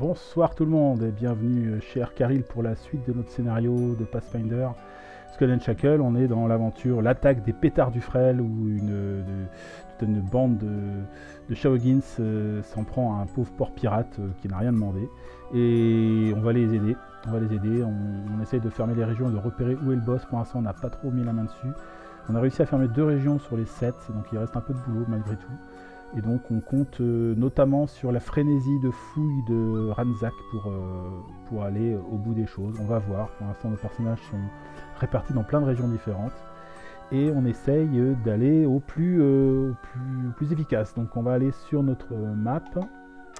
Bonsoir tout le monde et bienvenue chez Arkaril pour la suite de notre scénario de Pathfinder Skull and Shackle. On est dans l'aventure L'attaque des pétards du frêle où toute une bande de Shawagins s'en prend à un pauvre port pirate qui n'a rien demandé. Et on va les aider. On essaye de fermer les régions et de repérer où est le boss. Pour l'instant on n'a pas trop mis la main dessus. On a réussi à fermer 2 régions sur les 7, donc il reste un peu de boulot malgré tout. Et donc on compte notamment sur la frénésie de fouille de Ranzak pour aller au bout des choses. On va voir, pour l'instant nos personnages sont répartis dans plein de régions différentes. Et on essaye d'aller au plus efficace. Donc on va aller sur notre map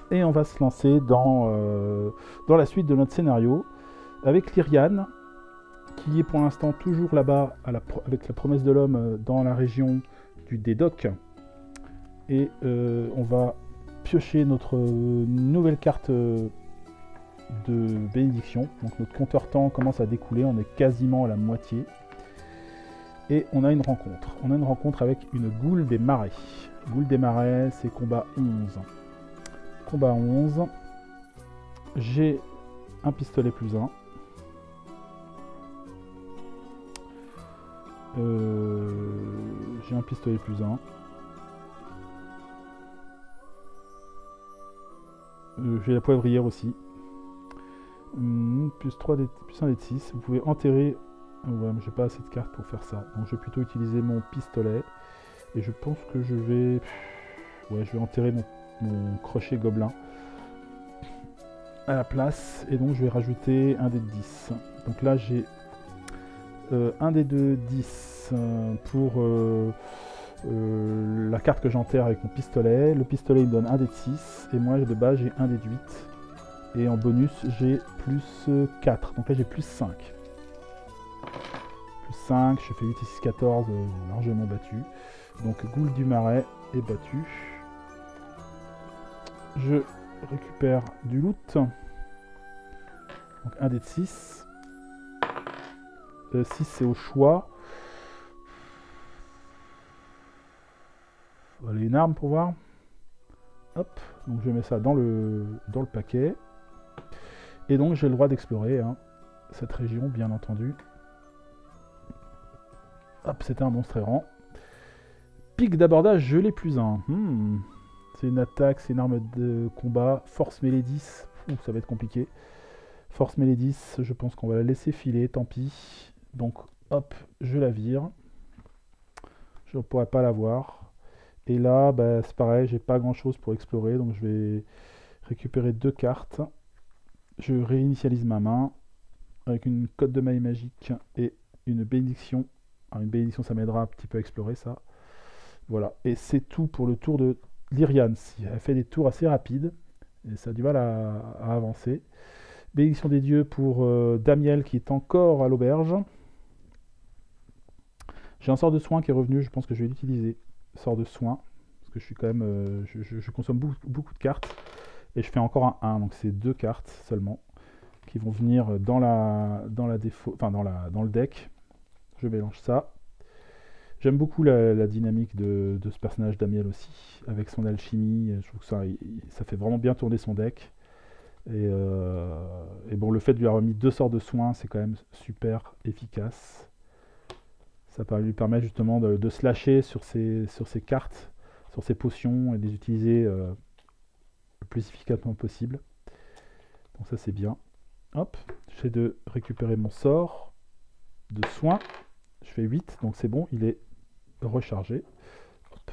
et on va se lancer dans la suite de notre scénario avec Lyrian, qui est pour l'instant toujours là-bas avec la promesse de l'homme dans la région des docks. Et on va piocher notre nouvelle carte de bénédiction. Donc notre compteur temps commence à découler, on est quasiment à la moitié. Et on a une rencontre. On a une rencontre avec une goule des marais. Goule des marais, c'est combat 11. Combat 11. J'ai un pistolet plus 1. J'ai un pistolet plus 1. J'ai la poivrière aussi. Plus 3 plus 1 d 6. Vous pouvez enterrer. Ouais, mais j'ai pas assez de cartes pour faire ça. Donc je vais plutôt utiliser mon pistolet. Et je pense que je vais. Ouais, je vais enterrer mon crochet gobelin à la place. Et donc je vais rajouter un dé de 10. Donc là j'ai un dé de 10 pour la carte que j'enterre avec mon pistolet. Le pistolet il me donne un dé de 6 et moi de base j'ai un dé de 8 et en bonus j'ai plus 4, donc là j'ai plus 5. Plus 5, je fais 8 et 6, 14, largement battu. Donc Goule du Marais est battu. Je récupère du loot. Donc un dé de 6. 6 c'est au choix. Allez, une arme pour voir. Hop, donc je mets ça dans le paquet. Et donc j'ai le droit d'explorer cette région, bien entendu. Hop, c'était un monstre errant. Pic d'abordage, je l'ai plus 1. C'est une attaque, c'est une arme de combat. Force mêlée 10. Ça va être compliqué. Force mêlée 10, je pense qu'on va la laisser filer, tant pis. Donc hop, je la vire. Je ne pourrais pas la voir. Et là, bah, c'est pareil, j'ai pas grand chose pour explorer, donc je vais récupérer 2 cartes. Je réinitialise ma main avec une cote de maille magique et une bénédiction. Alors, une bénédiction, ça m'aidera un petit peu à explorer ça. Voilà, et c'est tout pour le tour de Lyrian. Elle fait des tours assez rapides et ça a du mal à avancer. Bénédiction des dieux pour Damiel qui est encore à l'auberge. J'ai un sort de soin qui est revenu, je pense que je vais l'utiliser. Sort de soin, parce que je suis quand même, je consomme beaucoup de cartes, et je fais encore un 1, donc c'est 2 cartes seulement, qui vont venir dans la défaut, enfin dans le deck. Je mélange ça. J'aime beaucoup la dynamique de ce personnage Damiel aussi, avec son alchimie, je trouve que ça fait vraiment bien tourner son deck. Et bon, le fait de lui avoir mis 2 sorts de soin, c'est quand même super efficace. Ça lui permet justement de se lâcher sur ses cartes, sur ses potions et de les utiliser le plus efficacement possible. Donc ça c'est bien. Hop, j'essaie de récupérer mon sort de soin. Je fais 8, donc c'est bon, il est rechargé. Hop.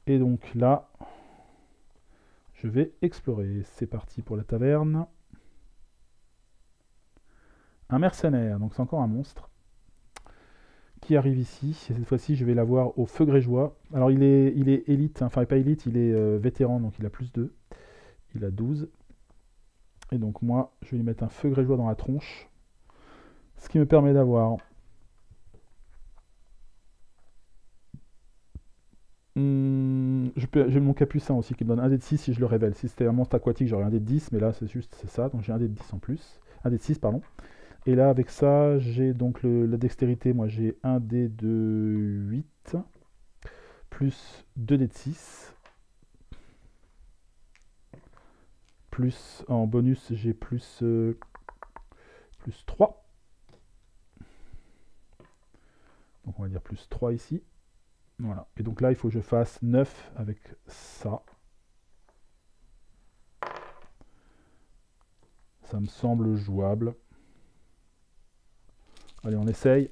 Et donc là, je vais explorer. C'est parti pour la taverne. Un mercenaire, donc c'est encore un monstre qui arrive ici, et cette fois-ci je vais l'avoir au feu grégeois. Alors il est élite, enfin pas élite, il est vétéran, donc il a plus 2. Il a 12. Et donc moi, je vais lui mettre un feu grégeois dans la tronche. Ce qui me permet d'avoir... j'ai mon capucin aussi qui me donne un dé de 6 si je le révèle. Si c'était un monstre aquatique, j'aurais un dé de 10, mais là c'est ça, donc j'ai un dé de 10 en plus. Un dé de 6, pardon. Et là, avec ça, j'ai donc la dextérité. Moi, j'ai un dé de 8, plus 2 dés de 6, plus, en bonus, j'ai plus 3. Donc on va dire plus 3 ici. Voilà. Et donc là, il faut que je fasse 9 avec ça. Ça me semble jouable. Allez, on essaye.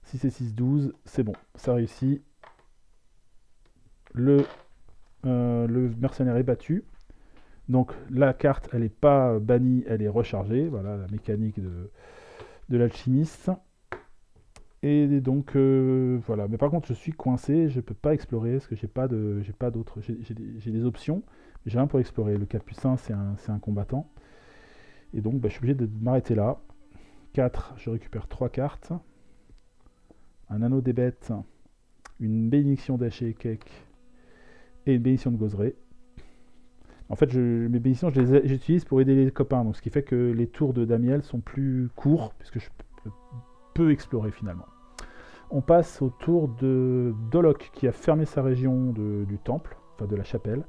6 et 6, 12. C'est bon, ça réussit. Le mercenaire est battu. Donc la carte, elle n'est pas bannie, elle est rechargée. Voilà la mécanique de l'alchimiste. Et donc voilà. Mais par contre, je suis coincé. Je ne peux pas explorer parce que j'ai pas d'autres. J'ai des options. J'ai rien pour explorer. Le capucin, c'est un combattant. Et donc, je suis obligé de m'arrêter là. 4, je récupère 3 cartes. Un anneau des bêtes. Une bénédiction d'Ashekek. Et une bénédiction de Gozré. En fait, mes bénédictions, j'utilise pour aider les copains. Donc, ce qui fait que les tours de Damiel sont plus courts, puisque je peux explorer finalement. On passe au tour de Dolok, qui a fermé sa région du temple, enfin de la chapelle.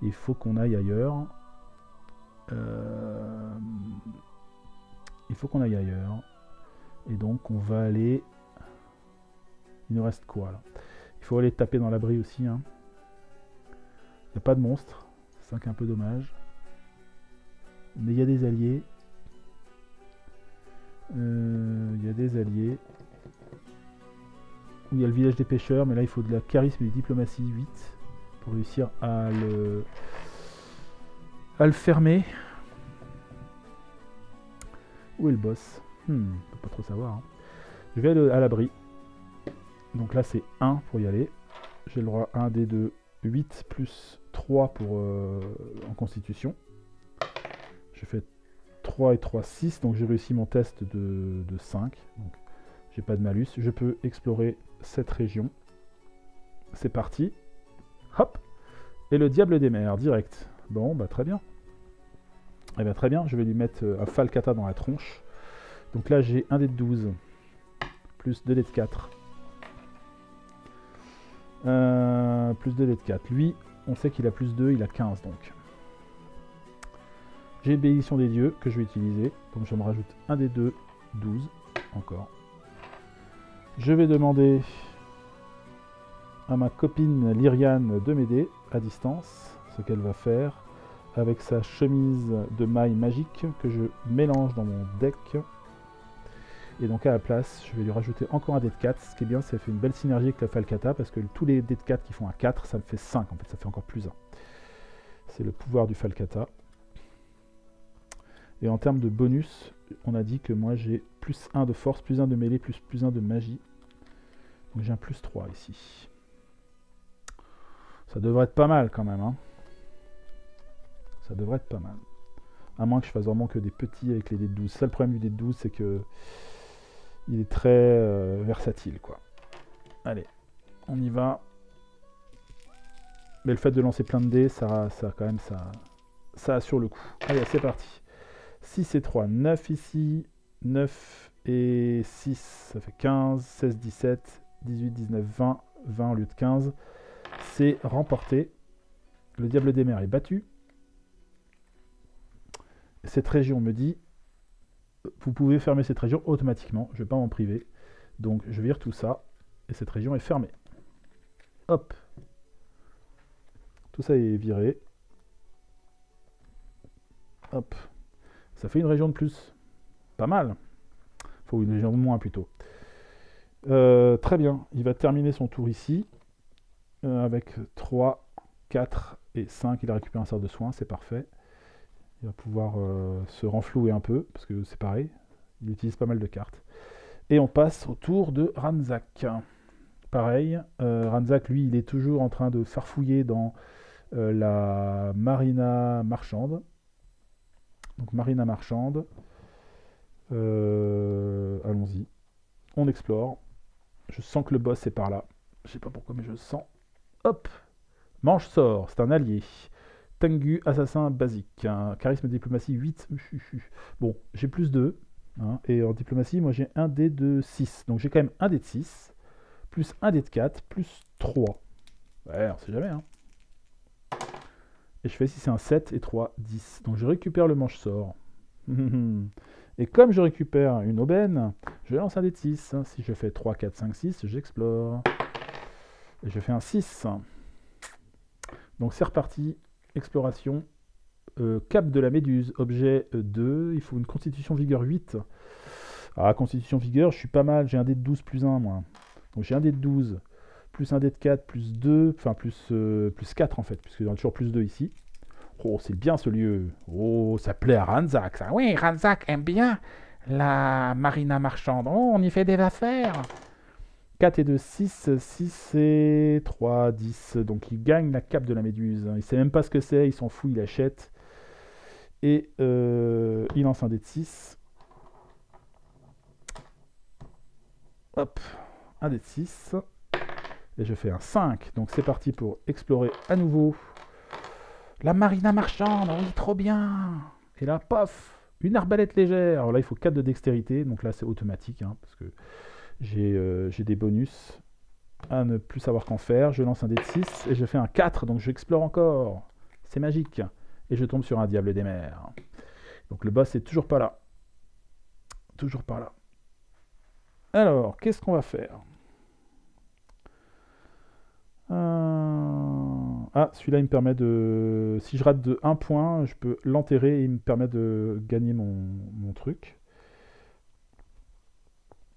Il faut qu'on aille ailleurs. Il faut qu'on aille ailleurs. Et donc, on va aller... Il nous reste quoi, là? Il faut aller taper dans l'abri aussi, hein. Il n'y a pas de monstre. C'est ça qui est un peu dommage. Mais il y a des alliés. Il y a des alliés. Où il y a le village des pêcheurs. Mais là, il faut de la charisme et de diplomatie 8. Pour réussir à le fermer. Où est le boss? On ne peut pas trop savoir. Hein. Je vais aller à l'abri. Donc là, c'est 1 pour y aller. J'ai le droit à 1 des 2. 8 plus 3 pour, en constitution. Je fais 3 et 3, 6. Donc j'ai réussi mon test de 5. Donc j'ai pas de malus. Je peux explorer cette région. C'est parti. Hop. Et le diable des mers, direct. Bon, bah très bien. Eh bien très bien, je vais lui mettre un Falcata dans la tronche. Donc là j'ai 1 dé de 12. Plus 2 dés de 4. Plus 2 dés de 4. Lui, on sait qu'il a plus 2, il a 15 donc. J'ai une bénédiction des dieux que je vais utiliser. Donc je me rajoute 1 des 2, 12. Encore. Je vais demander à ma copine Lyriane de m'aider à distance. Ce qu'elle va faire avec sa chemise de maille magique que je mélange dans mon deck. Et donc à la place, je vais lui rajouter encore un dé de 4. Ce qui est bien, ça fait une belle synergie avec la Falcata, parce que tous les dés de 4 qui font un 4, ça me fait 5 en fait, ça fait encore plus 1. C'est le pouvoir du Falcata. Et en termes de bonus, on a dit que moi j'ai plus 1 de force, plus 1 de mêlée, plus 1 de magie. Donc j'ai un plus 3 ici. Ça devrait être pas mal quand même. Hein. Ça devrait être pas mal. À moins que je fasse vraiment que des petits avec les dés de 12. Ça, le problème du dé de 12, c'est que il est très versatile, quoi. Allez, on y va. Mais le fait de lancer plein de dés, ça quand même, ça assure le coup. Allez, c'est parti. 6 et 3, 9 ici. 9 et 6, ça fait 15, 16, 17, 18, 19, 20. 20 au lieu de 15. C'est remporté. Le diable des mers est battu. Cette région me dit, vous pouvez fermer cette région automatiquement, je ne vais pas m'en priver. Donc je vire tout ça, et cette région est fermée. Hop. Tout ça est viré. Hop. Ça fait une région de plus. Pas mal. Faut une région de moins plutôt. Très bien. Il va terminer son tour ici. Avec 3, 4 et 5. Il a récupéré un sort de soin, c'est parfait. Il va pouvoir se renflouer un peu, parce que c'est pareil, il utilise pas mal de cartes. Et on passe au tour de Ranzak. Pareil, Ranzak, lui, il est toujours en train de farfouiller dans la marina marchande. Donc marina marchande. Allons-y. On explore. Je sens que le boss est par là. Je sais pas pourquoi, mais je le sens. Hop! Manche sort, c'est un allié. Tengu, assassin basique. Hein. Charisme diplomatie 8. Bon, j'ai plus 2. Hein, et en diplomatie, moi j'ai un dé de 6. Donc j'ai quand même un dé de 6. Plus un dé de 4. Plus 3. Ouais, on sait jamais. Hein. Et je fais si c'est un 7 et 3, 10. Donc je récupère le manche-sort. Et comme je récupère une aubaine, je lance un dé de 6. Si je fais 3, 4, 5, 6, j'explore. Et je fais un 6. Donc c'est reparti. Exploration. Cap de la Méduse. Objet 2. Il faut une constitution vigueur 8. Ah, constitution vigueur, je suis pas mal. J'ai un dé de 12 plus 1, moi. Donc j'ai un dé de 12, plus un dé de 4, plus 2. Enfin, plus 4 en fait, puisque j'en ai toujours plus 2 ici. Oh, c'est bien ce lieu. Oh, ça plaît à Ranzak, ça. Oui, Ranzak aime bien la marina marchande. Oh, on y fait des affaires. 4 et 2, 6. 6 et 3, 10. Donc il gagne la cape de la Méduse. Il sait même pas ce que c'est, il s'en fout, il achète. Et il lance un dé de 6. Hop, un dé de 6. Et je fais un 5. Donc c'est parti pour explorer à nouveau. La marina marchande, oui, trop bien. Et là, paf, une arbalète légère. Alors là, il faut 4 de dextérité. Donc là, c'est automatique, hein, parce que j'ai des bonus à ne plus savoir qu'en faire. Je lance un dé de 6 et je fais un 4. Donc j'explore encore. C'est magique. Et je tombe sur un diable des mers. Donc le boss est toujours pas là. Toujours pas là. Alors, qu'est-ce qu'on va faire? Ah, celui-là, il me permet de... Si je rate de 1 point, je peux l'enterrer et il me permet de gagner mon truc.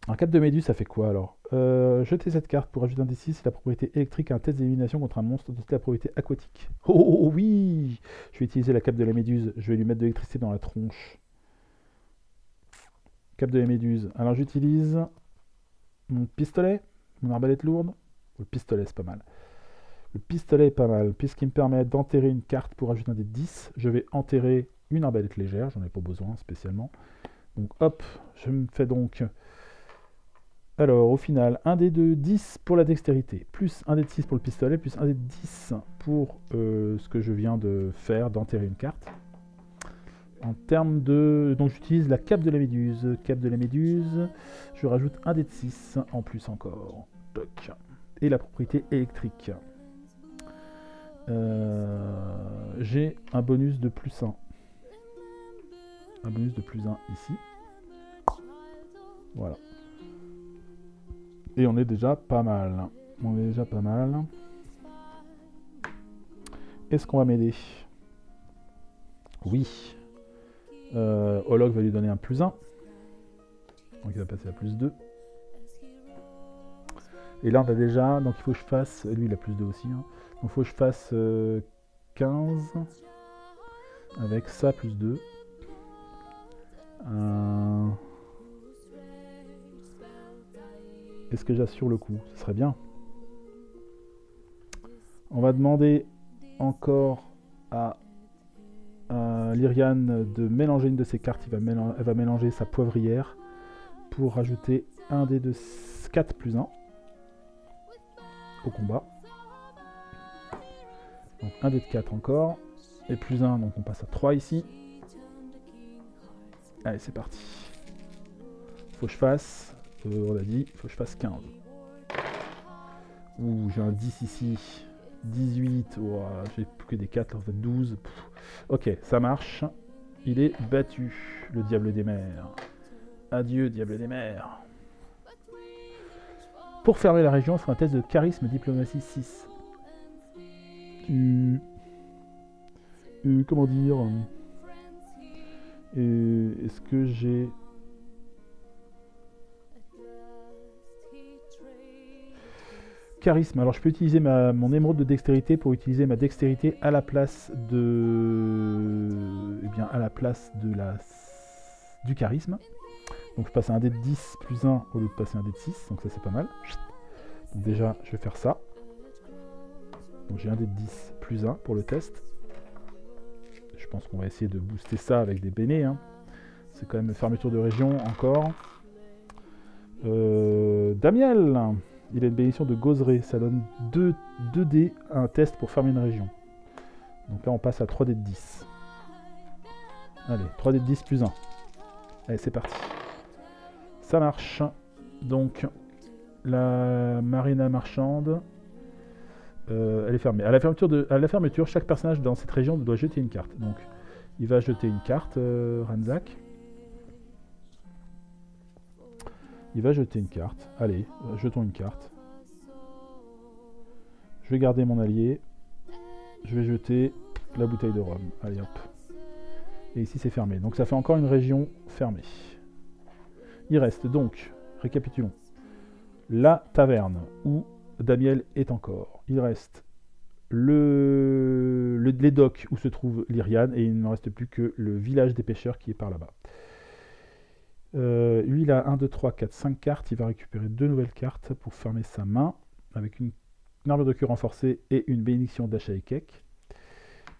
Un cap de Méduse, ça fait quoi alors? Jetez cette carte pour ajouter un D6 si la propriété électrique a un test d'élimination contre un monstre de la propriété aquatique. Oh oui! Je vais utiliser la cape de la Méduse. Je vais lui mettre de l'électricité dans la tronche. Cape de la Méduse. Alors j'utilise mon pistolet, mon arbalète lourde. Le pistolet, c'est pas mal. Le pistolet est pas mal, puisqu'il me permet d'enterrer une carte pour ajouter un dé de 10. Je vais enterrer une arbalète légère, j'en ai pas besoin spécialement. Donc hop, je me fais donc... Alors au final, un dé de 10 pour la dextérité, plus un dé de 6 pour le pistolet, plus un dé de 10 pour ce que je viens de faire, d'enterrer une carte. En termes de... Donc j'utilise la cape de la Méduse. Cape de la Méduse, je rajoute un dé de 6 en plus encore. Toc. Et la propriété électrique. J'ai un bonus de plus 1. Un bonus de plus 1 ici. Voilà. Et on est déjà pas mal. On est déjà pas mal. Est-ce qu'on va m'aider? Oui. Olog va lui donner un plus 1. Donc il va passer à plus 2. Et là on va déjà... Donc il faut que je fasse... Lui il a plus 2 aussi. Hein. Donc il faut que je fasse 15. Avec ça plus 2. Est-ce que j'assure le coup? Ce serait bien. On va demander encore à Lyriane de mélanger une de ses cartes. Elle va mélanger sa poivrière pour rajouter un dé de 4 plus 1 au combat. Donc un dé de 4 encore. Et plus 1, donc on passe à 3 ici. Allez, c'est parti. Faut que je fasse, on a dit, faut que je fasse 15. Ouh, j'ai un 10 ici. 18, oh, j'ai plus que des 4, en fait 12. Pff. Ok, ça marche. Il est battu, le diable des mers. Adieu, diable des mers. Pour fermer la région, il faut un test de charisme diplomatie 6. Comment dire? Est-ce que j'ai... Charisme. Alors je peux utiliser mon émeraude de dextérité pour utiliser ma dextérité à la place de... Eh bien, à la place de du charisme. Donc je passe un dé de 10 plus 1 au lieu de passer un dé de 6. Donc ça c'est pas mal. Donc déjà je vais faire ça. Donc j'ai un dé de 10 plus 1 pour le test. Je pense qu'on va essayer de booster ça avec des bénés. Hein. C'est quand même une fermeture de région encore. Damiel, il a une bénédiction de gauzerie. Ça donne 2 dés à un test pour fermer une région. Donc là on passe à 3 dés de 10. Allez, 3 dés de 10 plus 1. Allez, c'est parti. Ça marche. Donc, la marina marchande elle est fermée. À la fermeture, chaque personnage dans cette région doit jeter une carte. Donc, il va jeter une carte, Ranzak. Il va jeter une carte. Allez, jetons une carte. Je vais garder mon allié. Je vais jeter la bouteille de rhum. Allez, hop. Et ici, c'est fermé. Donc, ça fait encore une région fermée. Il reste donc, récapitulons, la taverne où Damiel est encore. Il reste les docks où se trouve Lyrian et il ne reste plus que le village des pêcheurs qui est par là-bas. Lui, il a 1, 2, 3, 4, 5 cartes. Il va récupérer 2 nouvelles cartes pour fermer sa main avec une armure de cul renforcée et une bénédiction d'Achaïkek.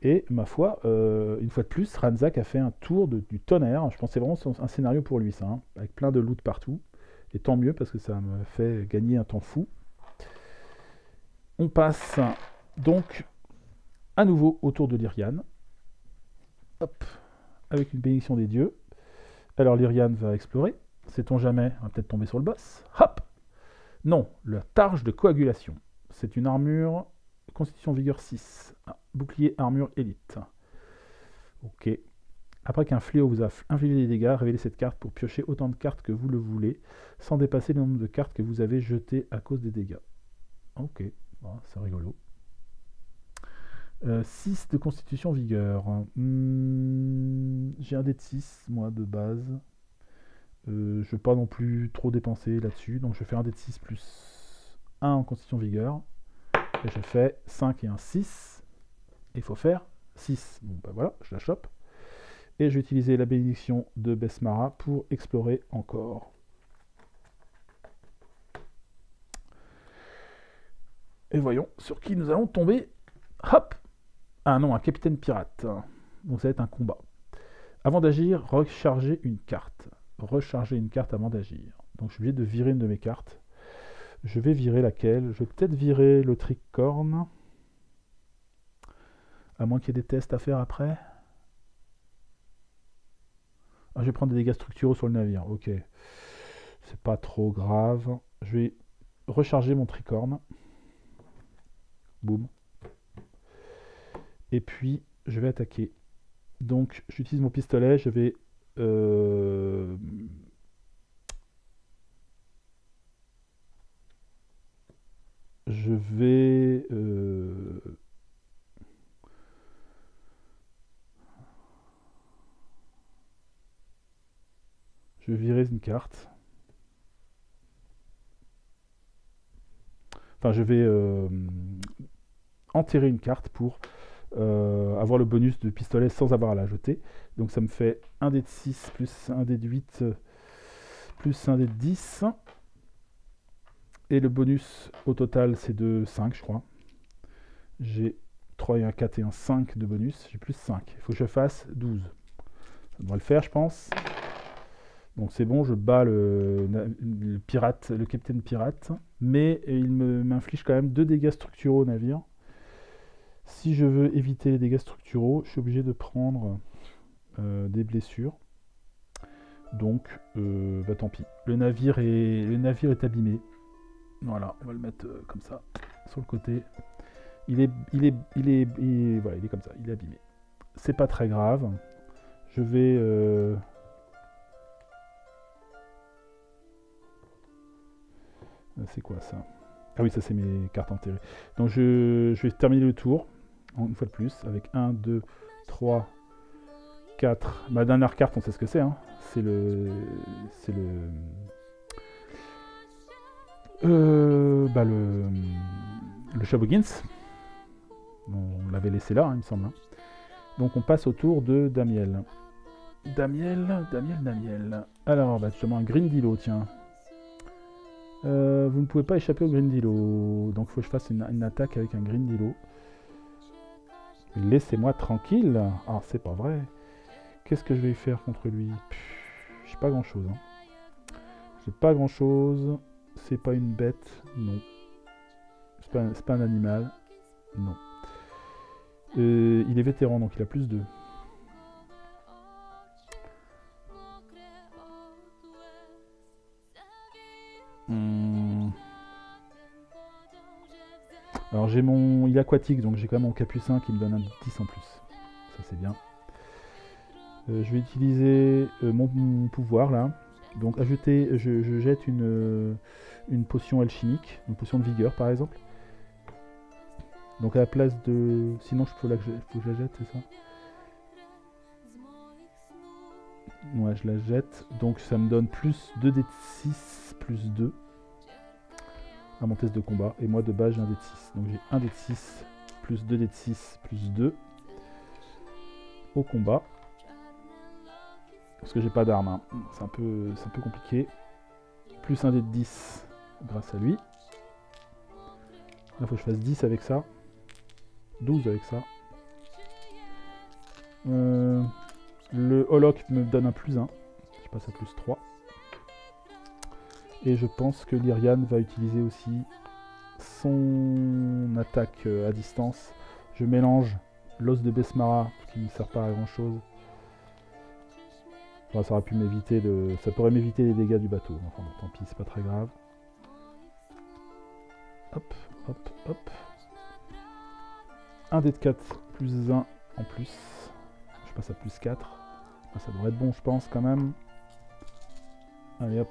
Et ma foi, une fois de plus, Ranzak a fait un tour du tonnerre. Je pensais vraiment que c'est un scénario pour lui, ça, hein, avec plein de loot partout. Et tant mieux parce que ça me fait gagner un temps fou. On passe donc à nouveau au tour de Lyrian. Hop, avec une bénédiction des dieux. Alors Lyrian va explorer. Sait-on jamais, on va peut-être tomber sur le boss. Hop! Non, la targe de coagulation. C'est une armure constitution vigueur 6. Bouclier armure élite. Ok. Après qu'un fléau vous a infligé des dégâts, révélez cette carte pour piocher autant de cartes que vous le voulez, sans dépasser le nombre de cartes que vous avez jetées à cause des dégâts. Ok, bon, c'est rigolo. 6 de constitution vigueur. J'ai un dé de 6, moi, de base. Je ne vais pas non plus trop dépenser là-dessus, donc je vais faire un dé de 6 plus 1 en constitution vigueur. Et je fais 5 et un 6. Il faut faire 6. Bon, ben voilà, je la chope. Et je vais utiliser la bénédiction de Besmara pour explorer encore. Et voyons sur qui nous allons tomber. Hop! Ah non, un capitaine pirate. Donc ça va être un combat. Avant d'agir, recharger une carte. Recharger une carte avant d'agir. Donc je suis obligé de virer une de mes cartes. Je vais virer laquelle? Je vais peut-être virer le tricorne. À moins qu'il y ait des tests à faire après. Ah, je vais prendre des dégâts structuraux sur le navire. Ok. C'est pas trop grave. Je vais recharger mon tricorne. Boum. Et puis, je vais attaquer. Donc, j'utilise mon pistolet. Je vais... Je vais... Je vais virer une carte. Enfin, je vais enterrer une carte pour avoir le bonus de pistolet sans avoir à la jeter. Donc ça me fait 1 dé de 6 plus 1 dé de 8 plus 1 dé de 10. Et le bonus au total c'est de 5 je crois. J'ai 3 et un 4 et un 5 de bonus. J'ai plus 5. Il faut que je fasse 12. Ça devrait le faire je pense. Donc c'est bon, je bats le pirate, le capitaine pirate, mais il m'inflige quand même 2 dégâts structuraux au navire. Si je veux éviter les dégâts structuraux, je suis obligé de prendre des blessures. Donc, bah tant pis. Le navire est abîmé. Voilà, on va le mettre comme ça, sur le côté. Voilà, il est comme ça, il est abîmé. C'est pas très grave. Je vais... c'est quoi ça? Ah oui, ça c'est mes cartes enterrées. Donc je vais terminer le tour, une fois de plus, avec 1, 2, 3, 4. Ma dernière carte, on sait ce que c'est, hein. C'est le... le Shobogins. On l'avait laissé là, hein, il me semble. Hein. Donc on passe au tour de Damiel. Damiel. Alors, bah, justement, un Grindilo, tiens. Vous ne pouvez pas échapper au Grindilo. Donc il faut que je fasse une attaque avec un Grindilo. Laissez-moi tranquille. Ah, c'est pas vrai. Qu'est-ce que je vais faire contre lui? J'ai pas grand-chose. Hein. J'ai pas grand-chose. C'est pas une bête. Non. C'est pas un animal. Non. Il est vétéran, donc il a plus 2. Alors j'ai mon île aquatique, donc j'ai quand même mon capucin qui me donne un 10 en plus. Ça c'est bien. Je vais utiliser mon pouvoir là. Donc ajouter, je jette une potion alchimique, une potion de vigueur par exemple. Donc à la place de... Sinon faut que je la jette, c'est ça? Ouais, je la jette. Donc ça me donne plus 2 dés de 6 plus 2 à mon test de combat. Et moi de base j'ai un dé de 6. Donc j'ai 1 dé de 6 plus 2 dés de 6 plus 2 au combat. Parce que j'ai pas d'arme. Hein. C'est un peu compliqué. Plus un dé de 10 grâce à lui. Là il faut que je fasse 10 avec ça. 12 avec ça. Le Holoc me donne un plus 1. Je passe à plus 3. Et je pense que Lyrian va utiliser aussi son attaque à distance. Je mélange l'os de Besmara, qui ne sert pas à grand chose. Enfin, ça aurait pu m'éviter de... Ça pourrait m'éviter les dégâts du bateau. Enfin bon, tant pis, c'est pas très grave. Hop, hop, hop. 1 dé de 4 plus 1 en plus. Je passe à plus 4. Ça devrait être bon, je pense, quand même. Allez, hop.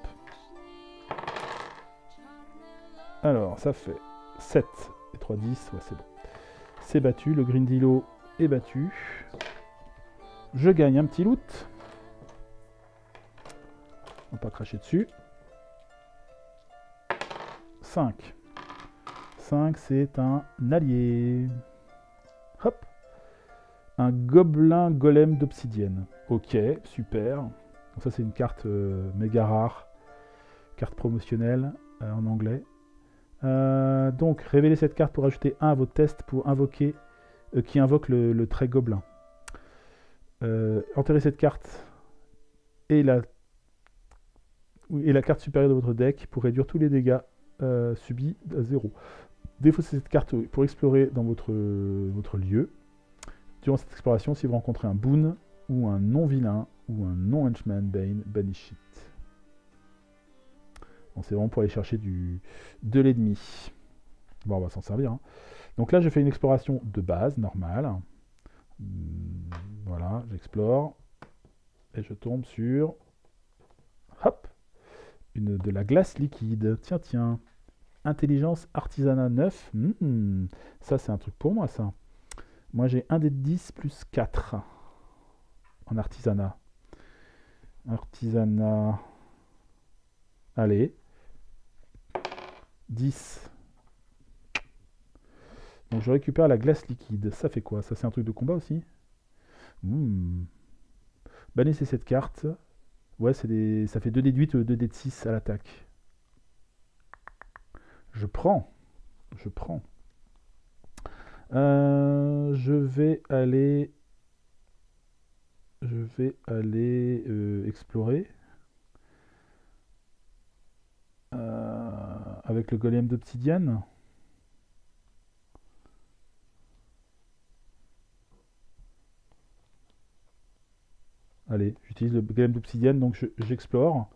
Alors, ça fait 7 et 3, 10. Ouais, c'est bon. C'est battu. Le Grindilo est battu. Je gagne un petit loot. On va pas cracher dessus. 5. 5, c'est un allié. Hop. Un gobelin golem d'obsidienne. Ok, super. Donc ça c'est une carte méga rare. Carte promotionnelle en anglais. Donc révélez cette carte pour ajouter 1 à votre test pour invoquer qui invoque le trait gobelin. Enterrez cette carte et la carte supérieure de votre deck pour réduire tous les dégâts subis à 0. Défaussez cette carte pour explorer dans votre lieu. Durant cette exploration, si vous rencontrez un boon ou un non-vilain ou un non-henchman Bane, banish it. Bon, c'est vraiment pour aller chercher de l'ennemi. Bon, on va s'en servir. Hein. Donc là, je fais une exploration de base, normale. Voilà, j'explore. Et je tombe sur... Hop, de la glace liquide. Tiens, tiens. Intelligence artisanat 9. Ça, c'est un truc pour moi, ça. Moi, j'ai 1 dé de 10 plus 4 en artisanat. Artisanat. Allez. 10. Donc, je récupère la glace liquide. Ça fait quoi? Ça, c'est un truc de combat aussi? Bannissez cette carte. Ouais, ça fait 2 dés de 8 ou 2 dés de 6 à l'attaque. Je prends. Je prends. Je vais aller explorer avec le golem d'obsidienne. Allez, j'utilise le golem d'obsidienne, donc j'explore.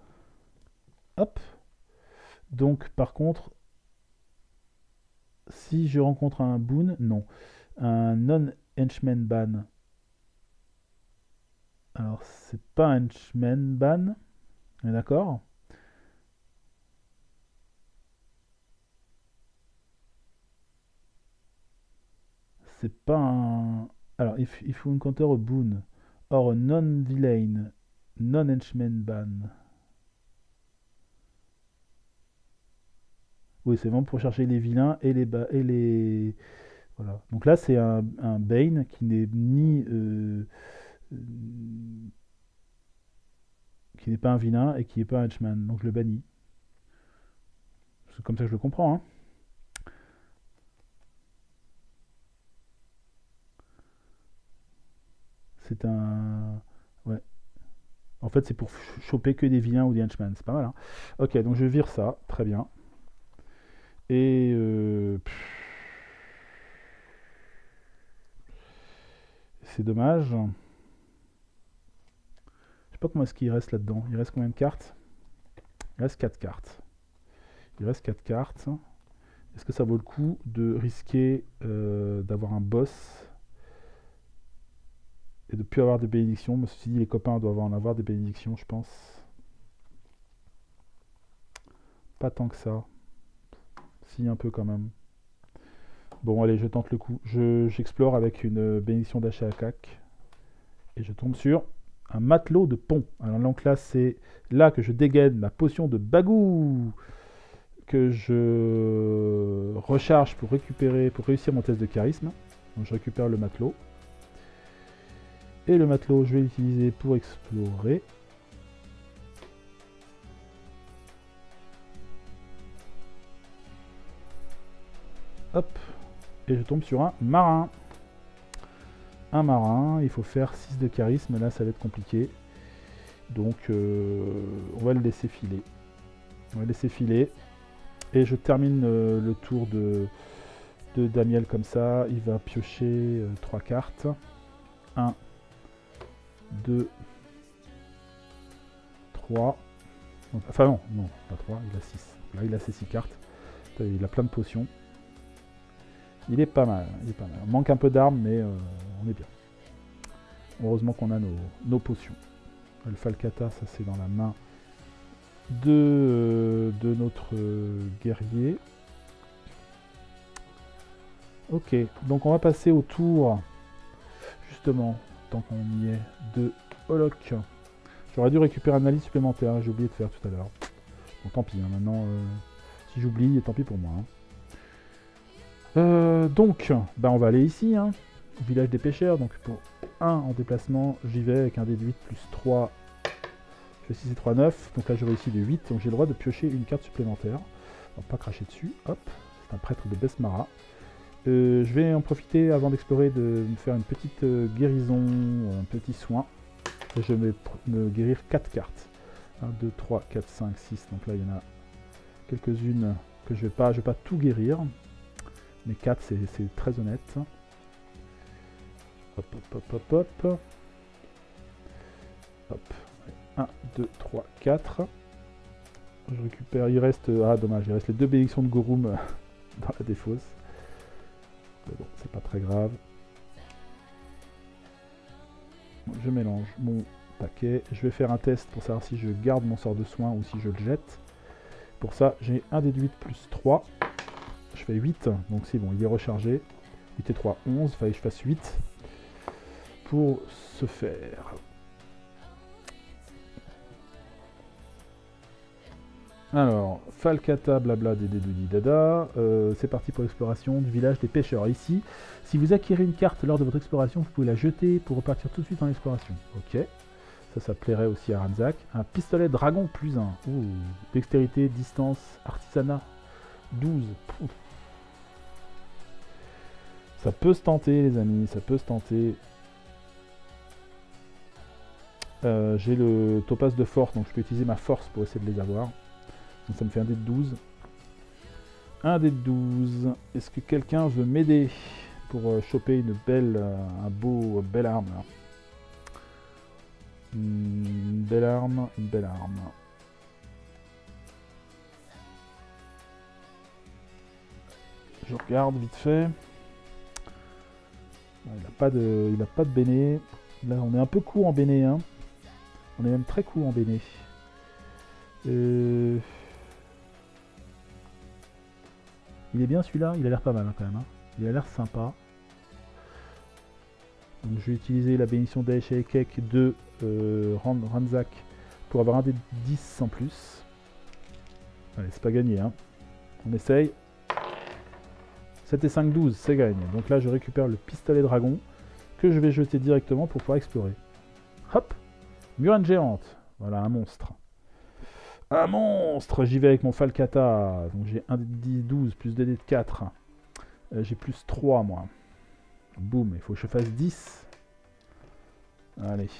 Hop. Donc, par contre, si je rencontre un boon, non. Un non-henchman ban. Alors, c'est pas un henchman ban. On est d'accord? C'est pas un... Alors, if you encounter a boon or a non-villain, non-henchman ban. Oui, c'est vraiment pour chercher les vilains et les... Voilà. Donc là, c'est un Bane qui n'est ni... qui n'est pas un vilain et qui n'est pas un henchman. Donc je le bannis. C'est comme ça que je le comprends. Hein. C'est un... Ouais. En fait, c'est pour choper que des vilains ou des henchmen. C'est pas mal. Hein. Ok, donc je vire ça. Très bien. Et... c'est dommage. Je sais pas comment est-ce qu'il reste là-dedans. Il reste combien de cartes? Il reste 4 cartes. Il reste 4 cartes. Est-ce que ça vaut le coup de risquer d'avoir un boss et de ne plus avoir de bénédictions? Mais ceci dit, les copains doivent en avoir des bénédictions, je pense. Pas tant que ça. Si, un peu quand même. Bon, allez, je tente le coup. J'explore avec une bénédiction d'achat à cac. Et je tombe sur un matelot de pont. Alors donc là, c'est là que je dégaine ma potion de bagou que je recharge pour réussir mon test de charisme. Donc je récupère le matelot. Et le matelot, je vais l'utiliser pour explorer. Hop. Et je tombe sur un marin. Un marin, il faut faire 6 de charisme, là ça va être compliqué. Donc on va le laisser filer. On va le laisser filer. Et je termine le tour de Damiel comme ça. Il va piocher 3 cartes. 1, 2, 3. Enfin non, pas 3, il a 6. Là il a ses 6 cartes. Il a plein de potions. Il est pas mal, On manque un peu d'armes, mais on est bien. Heureusement qu'on a nos potions. Le Falcata, ça c'est dans la main de notre guerrier. Ok, donc on va passer au tour, justement, tant qu'on y est, de Holok. J'aurais dû récupérer un analyse supplémentaire, j'ai oublié de faire tout à l'heure. Bon, tant pis, hein, maintenant, si j'oublie, tant pis pour moi. Hein. Donc, bah on va aller ici, hein, au village des pêcheurs. Donc pour 1 en déplacement, j'y vais avec un dé de 8 plus 3. Je fais 6 et 3, 9. Donc là je réussis de 8. Donc j'ai le droit de piocher une carte supplémentaire. On va pas cracher dessus. Hop, c'est un prêtre de Besmara. Je vais en profiter avant d'explorer de me faire une petite guérison, un petit soin. Et je vais me guérir 4 cartes. 1, 2, 3, 4, 5, 6. Donc là il y en a quelques-unes que je vais pas tout guérir. Mais 4, c'est très honnête. Hop, hop, hop, hop, hop. Hop. 1, 2, 3, 4. Je récupère, il reste... Ah, dommage, il reste les 2 bénédictions de Gorum dans la défausse. Mais bon, c'est pas très grave. Je mélange mon paquet. Je vais faire un test pour savoir si je garde mon sort de soin ou si je le jette. Pour ça, j'ai un dé de 8 plus 3. Je fais 8, donc c'est bon, il est rechargé. 8 et 3, 11, il fallait que je fasse 8 pour ce faire. Alors, Falcata, blabla, dédé, doudi, dada. C'est parti pour l'exploration du village des pêcheurs. Ici, si vous acquérez une carte lors de votre exploration, vous pouvez la jeter pour repartir tout de suite en exploration. Ok. Ça plairait aussi à Ranzak. Un pistolet dragon plus 1. Ouh. Dextérité, distance, artisanat. 12. Pouf. Ça peut se tenter, les amis, ça peut se tenter. J'ai le topaz de force, donc je peux utiliser ma force pour essayer de les avoir. Donc ça me fait un dé de 12. Un dé de 12. Est-ce que quelqu'un veut m'aider pour choper une belle, belle arme là. Une belle arme, une belle arme. Je regarde vite fait. Il n'a pas de béné. Là, on est un peu court en béné. Hein. On est même très court en béné. Il est bien celui-là. Il a l'air pas mal hein, quand même. Hein. Il a l'air sympa. Donc, je vais utiliser la bénédiction d'Aeshekek de Ranzak pour avoir un des 10 en plus. Allez, c'est pas gagné. Hein. On essaye. 7 et 5, 12, c'est gagné. Donc là, je récupère le pistolet dragon que je vais jeter directement pour pouvoir explorer. Hop, murène géante. Voilà, un monstre. Un monstre. J'y vais avec mon Falcata. Donc j'ai 1 10, 12 plus 2 dés de 4. J'ai plus 3, moi. Boum, il faut que je fasse 10. Allez.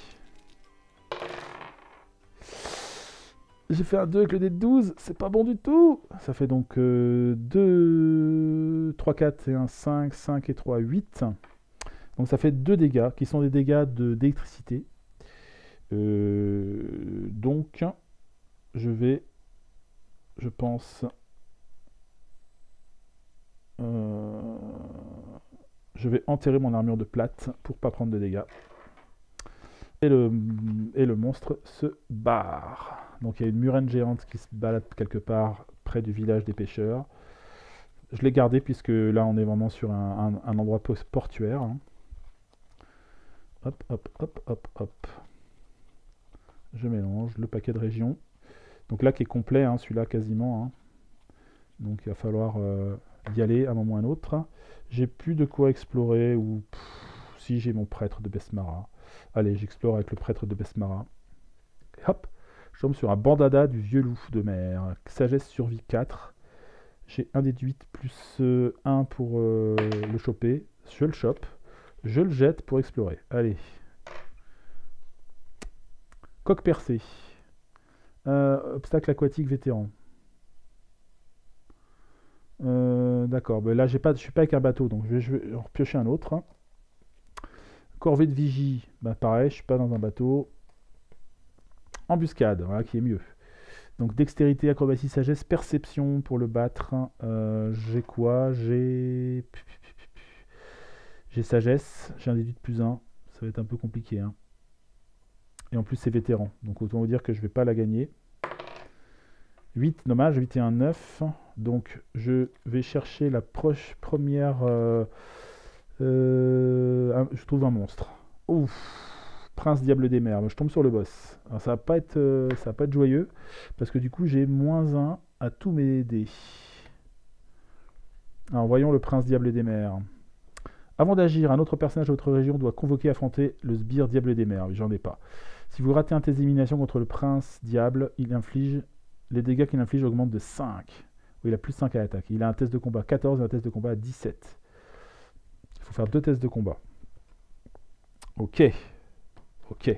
J'ai fait un 2 avec le dé de 12, c'est pas bon du tout. Ça fait donc 2, 3, 4 et un 5, 5 et 3, 8. Donc ça fait 2 dégâts, qui sont des dégâts d'électricité. Donc, je vais, je pense, je vais enterrer mon armure de plate pour pas prendre de dégâts. Et le monstre se barre. Donc il y a une murène géante qui se balade quelque part près du village des pêcheurs. Je l'ai gardé puisque là on est vraiment sur un endroit portuaire. Hein. Hop, hop, hop, hop, hop. Je mélange le paquet de régions. Donc là qui est complet, hein, celui-là quasiment. Hein. Donc il va falloir y aller à un moment ou à un autre. J'ai plus de quoi explorer ou... si j'ai mon prêtre de Besmara. Allez, j'explore avec le prêtre de Besmara. Et hop, je tombe sur un bandada du vieux loup de mer. Sagesse survie 4. J'ai un déduit plus 1 pour le choper. Je le chope. Je le jette pour explorer. Allez. Coque percée. Obstacle aquatique vétéran. D'accord. Ben là, je suis pas avec un bateau, donc je vais en piocher un autre. Hein. Corvée de vigie. Ben pareil, je suis pas dans un bateau. Embuscade, voilà, qui est mieux. Donc dextérité, acrobatie, sagesse, perception pour le battre. J'ai quoi? J'ai sagesse, j'ai un déduit de plus 1. Ça va être un peu compliqué. Hein. Et en plus c'est vétéran. Donc autant vous dire que je vais pas la gagner. 8, dommage, 8 et 1, 9. Donc je vais chercher la première... je trouve un monstre. Ouf. Prince Diable des Mers, je tombe sur le boss. Alors ça va pas être joyeux, parce que du coup j'ai moins 1 à tous mes dés. Alors voyons le Prince Diable des Mers. Avant d'agir, un autre personnage de votre région doit convoquer et affronter le sbire Diable des Mers. J'en ai pas. Si vous ratez un test d'élimination contre le Prince Diable, les dégâts qu'il inflige augmentent de 5. Oui, il a plus 5 à l'attaque. Il a un test de combat 14 et un test de combat 17. Il faut faire 2 tests de combat. Ok. Ok,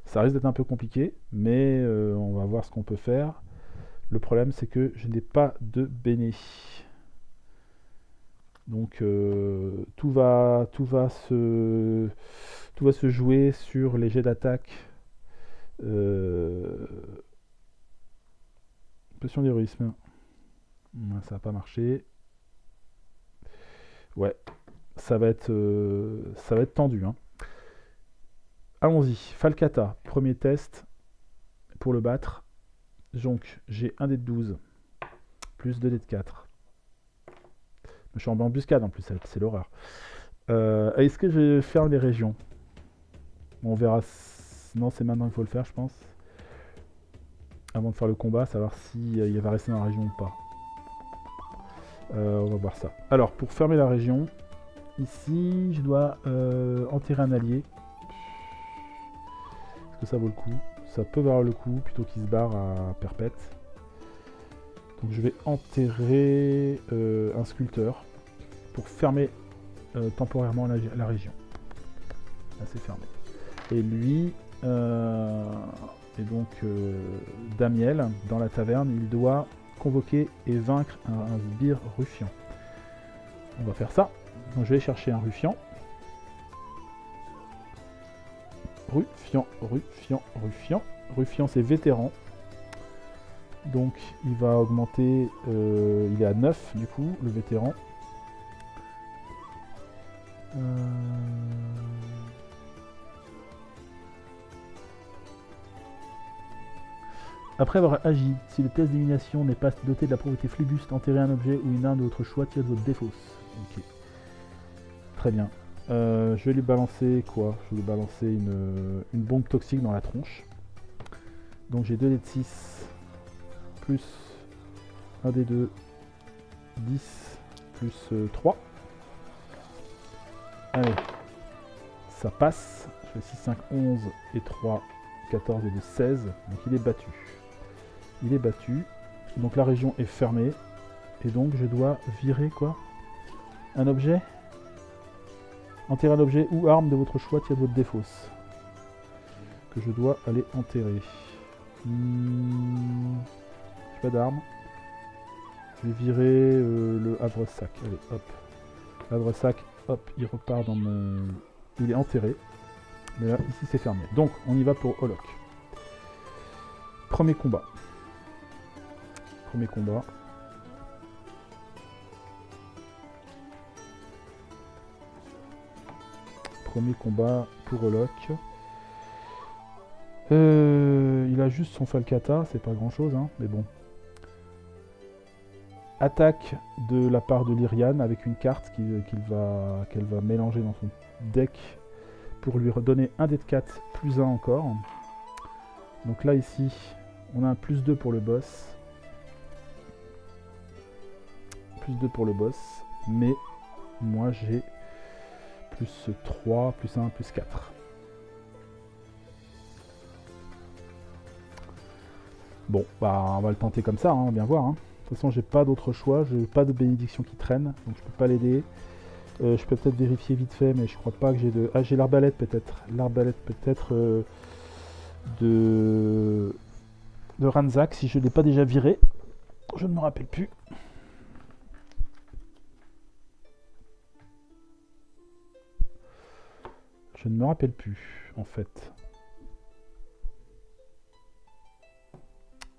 ça risque d'être un peu compliqué, mais on va voir ce qu'on peut faire. Le problème, c'est que je n'ai pas de béné. Donc tout va se jouer sur les jets d'attaque. Potion d'héroïsme. Ça n'a pas marché. Ouais, ça va être tendu. Hein. Allons-y, Falcata, premier test pour le battre. Donc j'ai un dé de 12, plus 2 dés de 4. Je suis en embuscade en plus, c'est l'horreur. Est-ce que je vais faire les régions? On verra. Non, c'est maintenant qu'il faut le faire, je pense. Avant de faire le combat, savoir s'il va rester dans la région ou pas. On va voir ça. Alors, pour fermer la région, ici, je dois enterrer un allié. Est-ce que ça vaut le coup? Ça peut valoir le coup, plutôt qu'il se barre à perpète. Donc je vais enterrer un sculpteur pour fermer temporairement la région. Là c'est fermé. Et lui, et donc Damiel, dans la taverne, il doit convoquer et vaincre un sbire ruffian. On va faire ça. Donc je vais chercher un ruffian. Ruffian c'est vétéran. Donc il va augmenter, il est à 9 du coup, le vétéran. Après avoir agi, si le test d'élimination n'est pas doté de la propriété flibuste, enterrez un objet ou une arme de votre choix, tirez de votre défausse. Ok. Très bien. Je vais lui balancer quoi? Je vais lui balancer une bombe toxique dans la tronche. Donc j'ai 2 dés de 6 plus 1 dés de 10 plus 3. Allez, ça passe. Je fais 6, 5, 11 et 3, 14 et 2, 16. Donc il est battu. Il est battu. Donc la région est fermée. Et donc je dois virer quoi? Un objet? Enterrer un objet ou arme de votre choix, tirez de votre défausse. Que je dois aller enterrer. J'ai pas d'arme. Je vais virer le havre-sac. Allez, hop. Havre-sac, hop, il repart dans mon... Il est enterré. Mais là, ici, c'est fermé. Donc, on y va pour Holok. Premier combat. Premier combat. premier combat pour Olok. Il a juste son Falcata, c'est pas grand chose, hein, mais bon. Attaque de la part de Lyrian avec une carte qu'elle va mélanger dans son deck pour lui redonner un dé de 4 plus 1 encore. Donc là ici, on a un plus 2 pour le boss. Plus 2 pour le boss, mais moi j'ai plus 3, plus 1, plus 4. Bon, bah on va le tenter comme ça, hein, on va bien voir. Hein. De toute façon, j'ai pas d'autre choix, j'ai pas de bénédiction qui traîne, donc je peux pas l'aider. Je peux peut-être vérifier vite fait, mais je crois pas que j'ai de... Ah, j'ai l'arbalète peut-être. L'arbalète peut-être de Ranzak, si je ne l'ai pas déjà viré. Je ne me rappelle plus. Je ne me rappelle plus, en fait.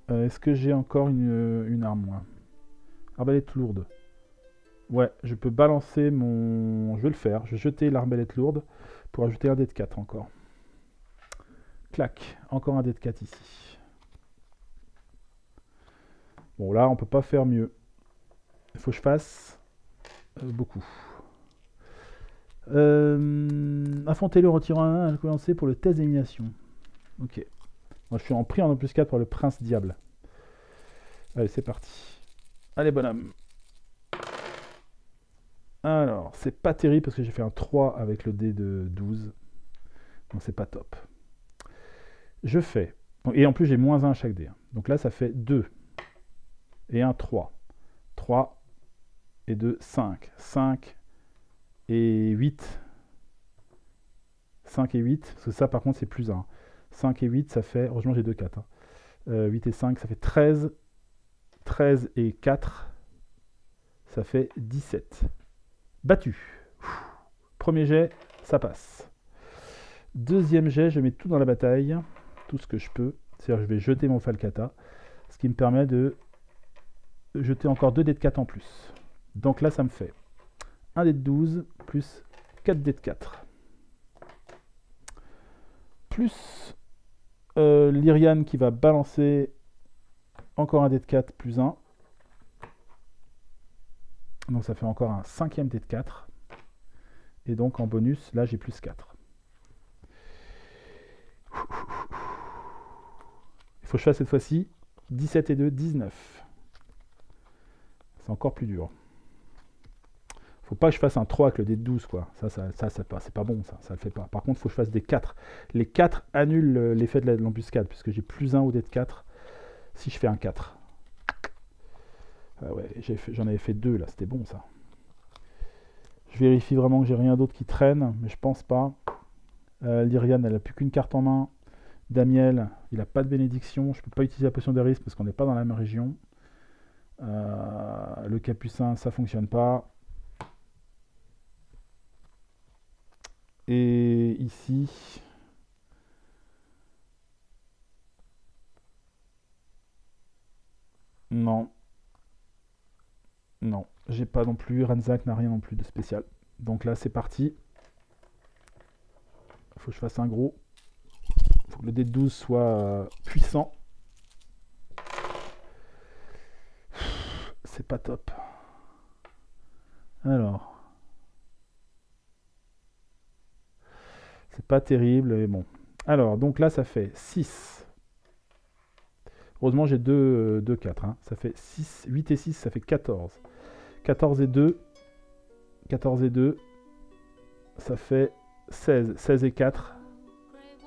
Est-ce que j'ai encore une arme, moi? Arbalète lourde. Ouais, je peux balancer mon... Je vais le faire. Je vais jeter l'arbalète lourde pour ajouter un dé de 4 encore. Clac. Encore un dé de 4 ici. Bon, là, on peut pas faire mieux. Il faut que je fasse beaucoup. Affrontez-le en retirant un lancé pour le test d'élimination. Ok. Moi, je suis en pris en plus 4 par le prince diable. Allez, c'est parti. Allez, bonhomme. Alors, c'est pas terrible parce que j'ai fait un 3 avec le dé de 12. Donc, c'est pas top. Je fais. Et en plus, j'ai moins 1 à chaque dé. Donc là, ça fait 2. Et un 3. 3 et 2, 5. 5 et 8. 5 et 8. Parce que ça, par contre, c'est plus 1. 5 et 8, ça fait... Heureusement, j'ai 2 4. 8 et 5, ça fait 13. 13 et 4, ça fait 17. Battu. Premier jet, ça passe. Deuxième jet, je mets tout dans la bataille. Tout ce que je peux. C'est-à-dire je vais jeter mon Falcata. Ce qui me permet de jeter encore 2 dés de 4 en plus. Donc là, ça me fait 1 dé de 12 plus 4 dés de 4. Plus Lyrian qui va balancer encore un dé de 4 plus 1. Donc ça fait encore un 5e dé de 4. Et donc en bonus, là j'ai plus 4. Il faut que je fasse cette fois-ci 17 et 2, 19. C'est encore plus dur. Faut pas que je fasse un 3 avec le dé de 12, quoi. Ça c'est pas bon, ça le fait pas. Par contre, il faut que je fasse des 4. Les 4 annulent l'effet de l'embuscade, puisque j'ai plus 1 au dé de 4 si je fais un 4. Ah ouais, j'en avais fait 2 là, c'était bon ça. Je vérifie vraiment que j'ai rien d'autre qui traîne, mais je pense pas. Lyrian, elle a plus qu'une carte en main. Damiel, il a pas de bénédiction. Je peux pas utiliser la potion de risque parce qu'on n'est pas dans la même région. Le capucin, ça fonctionne pas. Et ici... Non. Non, j'ai pas non plus. Ranzak n'a rien non plus de spécial. Donc là, c'est parti. Faut que je fasse un gros. Faut que le dé de 12 soit puissant. C'est pas top. Alors. C'est pas terrible, mais bon. Alors, donc là, ça fait 6. Heureusement, j'ai 2 4. Hein. Ça fait 6, 8 et 6, ça fait 14. 14 et 2. 14 et 2. Ça fait 16. 16 et 4.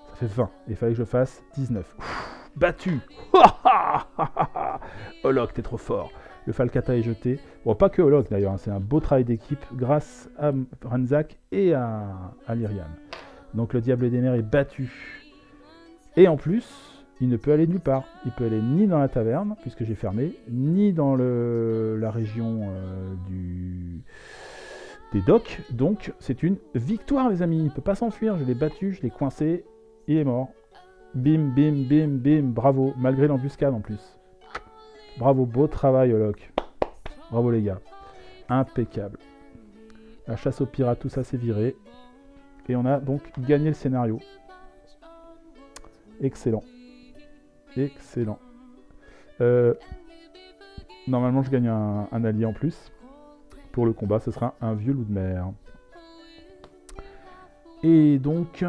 Ça fait 20. Et il fallait que je fasse 19. Ouf, battu. Olok, t'es trop fort. Le Falcata est jeté. Bon, pas que Olok d'ailleurs. Hein. C'est un beau travail d'équipe grâce à Ranzak et à Lyrian. Donc le Diable des Mers est battu. Et en plus, il ne peut aller nulle part. Il peut aller ni dans la taverne, puisque j'ai fermé, ni dans la région des docks. Donc c'est une victoire les amis. Il ne peut pas s'enfuir. Je l'ai battu, je l'ai coincé. Il est mort. Bim, bim, bim, bim. Bravo. Malgré l'embuscade en plus. Bravo. Beau travail Olok. Bravo les gars. Impeccable. La chasse aux pirates, tout ça c'est viré. Et on a donc gagné le scénario. Excellent. Excellent. Normalement, je gagne un allié en plus. Pour le combat, ce sera un vieux loup de mer. Et donc,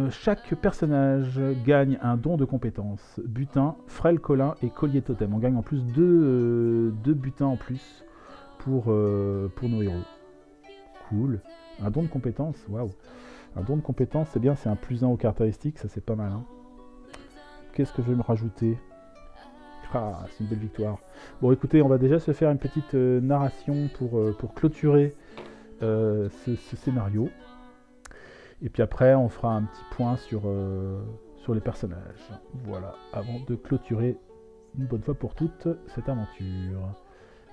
chaque personnage gagne un don de compétences. Butin, frêle colin et collier totem. On gagne en plus deux butins en plus pour nos héros. Cool. Un don de compétences, waouh. Un don de compétences, c'est bien, c'est un +1 aux caractéristiques, ça c'est pas mal. Hein. Qu'est-ce que je vais me rajouter? Ah, c'est une belle victoire. Bon, écoutez, on va déjà se faire une petite narration pour clôturer ce scénario. Et puis après, on fera un petit point sur les personnages. Voilà, avant de clôturer une bonne fois pour toutes cette aventure.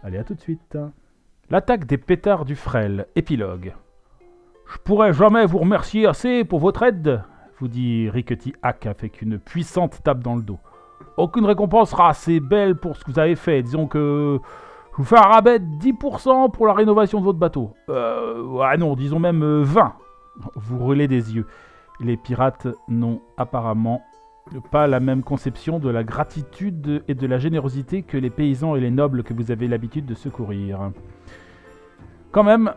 Allez, à tout de suite. L'attaque des pétards du frêle, épilogue. Je pourrais jamais vous remercier assez pour votre aide, vous dit Rickety Hack avec une puissante tape dans le dos. Aucune récompense sera assez belle pour ce que vous avez fait. Disons que je vous fais un rabais de 10% pour la rénovation de votre bateau. Ah non, disons même 20. Vous roulez des yeux. Les pirates n'ont apparemment pas la même conception de la gratitude et de la générosité que les paysans et les nobles que vous avez l'habitude de secourir. Quand même,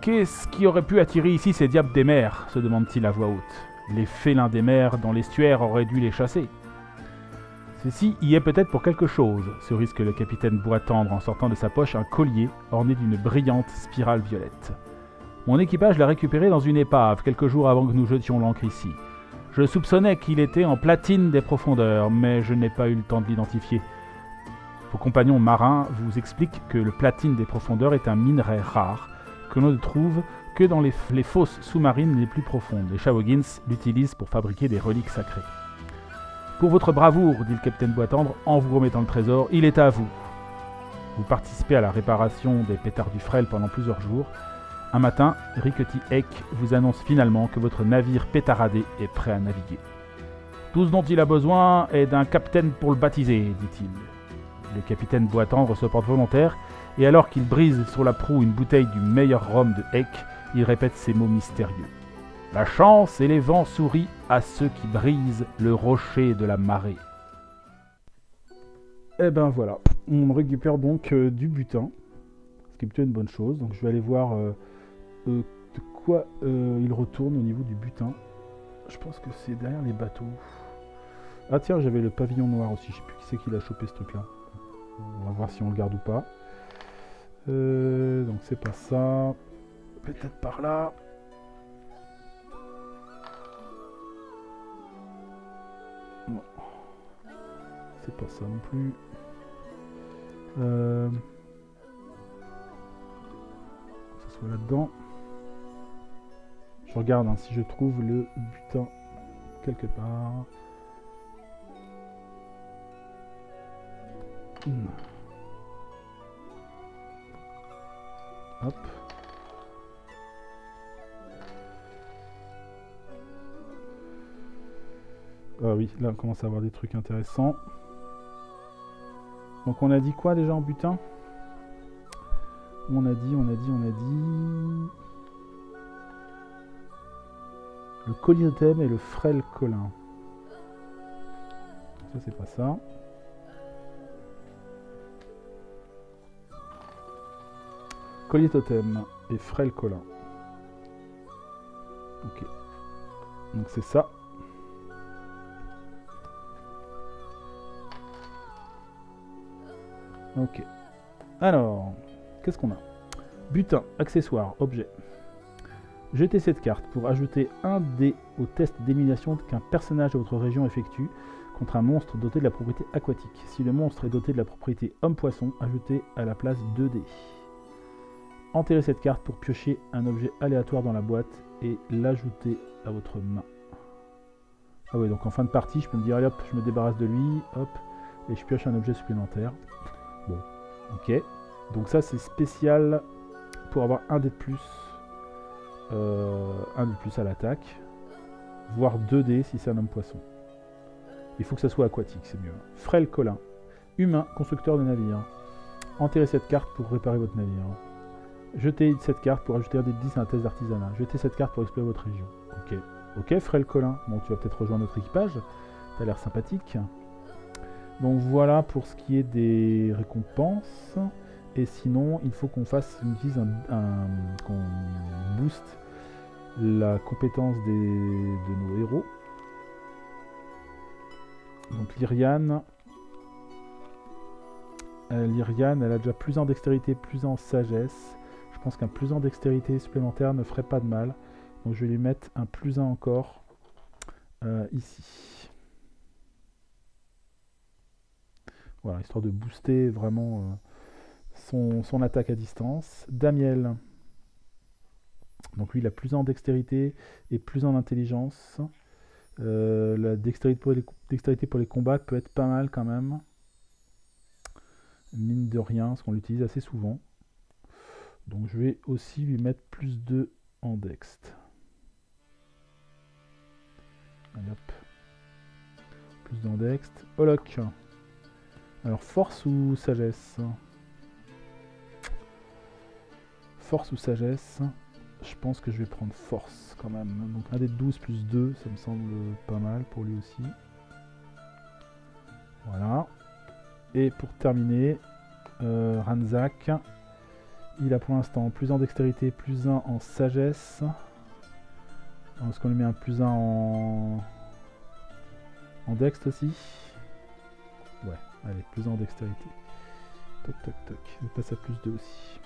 qu'est-ce qui aurait pu attirer ici ces diables des mers, se demande-t-il à voix haute. Les félins des mers dans l'estuaire auraient dû les chasser. Ceci y est peut-être pour quelque chose, se risque le capitaine Bois-Tendre en sortant de sa poche un collier orné d'une brillante spirale violette. Mon équipage l'a récupéré dans une épave quelques jours avant que nous jetions l'ancre ici. Je soupçonnais qu'il était en platine des profondeurs, mais je n'ai pas eu le temps de l'identifier. Vos compagnons marins vous expliquent que le platine des profondeurs est un minerai rare, que l'on ne trouve que dans les fosses sous-marines les plus profondes. Les Shawagins l'utilisent pour fabriquer des reliques sacrées. Pour votre bravoure, dit le capitaine Bois-Tendre, en vous remettant le trésor, il est à vous. Vous participez à la réparation des pétards du frêle pendant plusieurs jours. Un matin, Rickety Hack vous annonce finalement que votre navire pétaradé est prêt à naviguer. Tout ce dont il a besoin est d'un capitaine pour le baptiser, dit-il. Le capitaine Bois-Tendre se porte volontaire, et alors qu'il brise sur la proue une bouteille du meilleur rhum de Hack, il répète ces mots mystérieux. La chance et les vents sourient à ceux qui brisent le rocher de la marée. Et ben voilà, on récupère donc du butin, ce qui est plutôt une bonne chose. Donc je vais aller voir de quoi il retourne au niveau du butin. Je pense que c'est derrière les bateaux. Ah tiens, j'avais le pavillon noir aussi, je sais plus qui c'est qui l'a chopé ce truc là. On va voir si on le garde ou pas. Donc c'est pas ça. Peut-être par là. Non. C'est pas ça non plus. Que ce soit là-dedans. Je regarde hein, si je trouve le butin quelque part. Hop. Ah oui, là on commence à avoir des trucs intéressants. Donc on a dit quoi déjà en butin? On a dit... Le collier totem et le frêle colin. Ça c'est pas ça. Collier totem et frêle colin. Ok. Donc c'est ça. Ok. Alors, qu'est-ce qu'on a? Butin, accessoire, objet. Jetez cette carte pour ajouter un dé au test d'élimination qu'un personnage de votre région effectue contre un monstre doté de la propriété aquatique. Si le monstre est doté de la propriété homme-poisson, ajoutez à la place 2 dés. Enterrez cette carte pour piocher un objet aléatoire dans la boîte et l'ajouter à votre main. Ah ouais, donc en fin de partie, je peux me dire, allez hop, je me débarrasse de lui, hop, et je pioche un objet supplémentaire. Bon, ok. Donc ça, c'est spécial pour avoir un dé de plus. Un dé de plus à l'attaque. Voire 2 dés si c'est un homme-poisson. Il faut que ça soit aquatique, c'est mieux. Frêle colin. Humain, constructeur de navire. Enterrez cette carte pour réparer votre navire. Jetez cette carte pour ajouter un dé de 10 à un test d'artisanat. Jetez cette carte pour explorer votre région. Ok. Ok, Frêle Colin. Bon, tu vas peut-être rejoindre notre équipage. T'as l'air sympathique. Donc voilà pour ce qui est des récompenses. Et sinon, il faut qu'on fasse, qu'on booste la compétence de nos héros. Donc Lyriane, elle a déjà plus en dextérité, plus en sagesse. Je pense qu'un plus en dextérité supplémentaire ne ferait pas de mal. Donc je vais lui mettre un plus 1 encore ici. Voilà, histoire de booster vraiment son attaque à distance. Damiel, donc lui il a plus en dextérité et plus en intelligence. La dextérité pour les combats peut être pas mal quand même. Mine de rien, parce qu'on l'utilise assez souvent. Donc je vais aussi lui mettre plus 2 en dext. Allez hop. Plus 2 en dext. Holoc. Alors force ou sagesse? Force ou sagesse? Je pense que je vais prendre force quand même. Donc un des 12 plus 2, ça me semble pas mal pour lui aussi. Voilà. Et pour terminer, Ranzak, il a pour l'instant plus 1 en dextérité, plus 1 en sagesse. Est-ce qu'on lui met un plus 1 en dext aussi? Ouais, allez, plus 1 en dextérité. Toc toc toc, je passe à plus 2 aussi.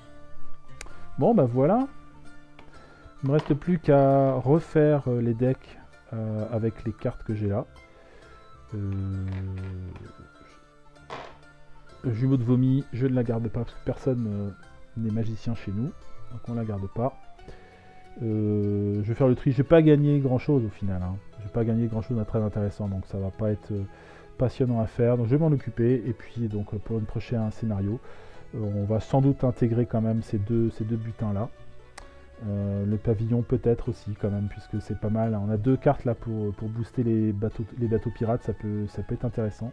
Bon bah voilà. Il ne me reste plus qu'à refaire les decks avec les cartes que j'ai là. Jumeau de vomi, je ne la garde pas parce que personne n'est magicien chez nous. Donc on ne la garde pas. Je vais faire le tri. Je vais pas gagner grand chose au final. Hein. Je vais pas gagner grand chose de très intéressant. Donc ça va pas être passionnant à faire. Donc je vais m'en occuper. Et puis donc pour une prochain scénario, on va sans doute intégrer quand même ces deux butins là. Le pavillon peut-être aussi quand même puisque c'est pas mal. On a 2 cartes là pour booster les bateaux pirates. Ça peut être intéressant.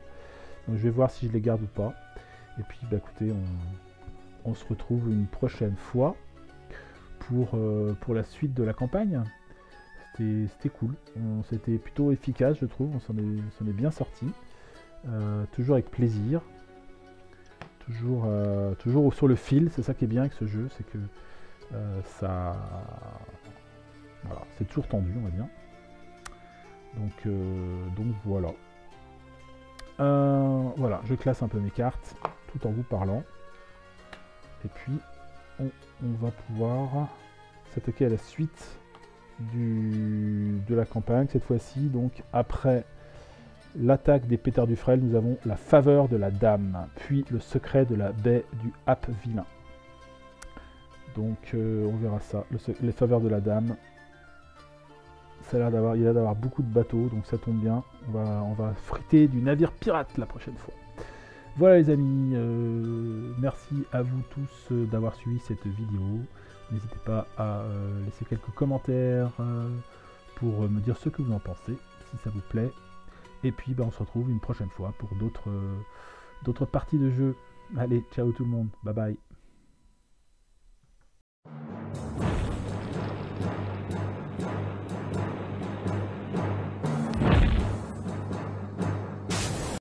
Donc je vais voir si je les garde ou pas. Et puis bah écoutez, on se retrouve une prochaine fois pour la suite de la campagne. C'était cool. C'était plutôt efficace je trouve. On s'en est bien sorti. Toujours avec plaisir. Toujours sur le fil. C'est ça qui est bien avec ce jeu. C'est que voilà, c'est toujours tendu on va dire. Donc voilà. Voilà, je classe un peu mes cartes tout en vous parlant. Et puis on va pouvoir s'attaquer à la suite de la campagne. Cette fois-ci, donc après l'attaque des pétards du frêle, nous avons la faveur de la dame, puis le secret de la baie du Hap vilain. Donc on verra ça, les faveurs de la dame. Il a l'air d'avoir beaucoup de bateaux, donc ça tombe bien. On va friter du navire pirate la prochaine fois. Voilà les amis, merci à vous tous d'avoir suivi cette vidéo. N'hésitez pas à laisser quelques commentaires pour me dire ce que vous en pensez, si ça vous plaît. Et puis on se retrouve une prochaine fois pour d'autres parties de jeu. Allez, ciao tout le monde, bye bye.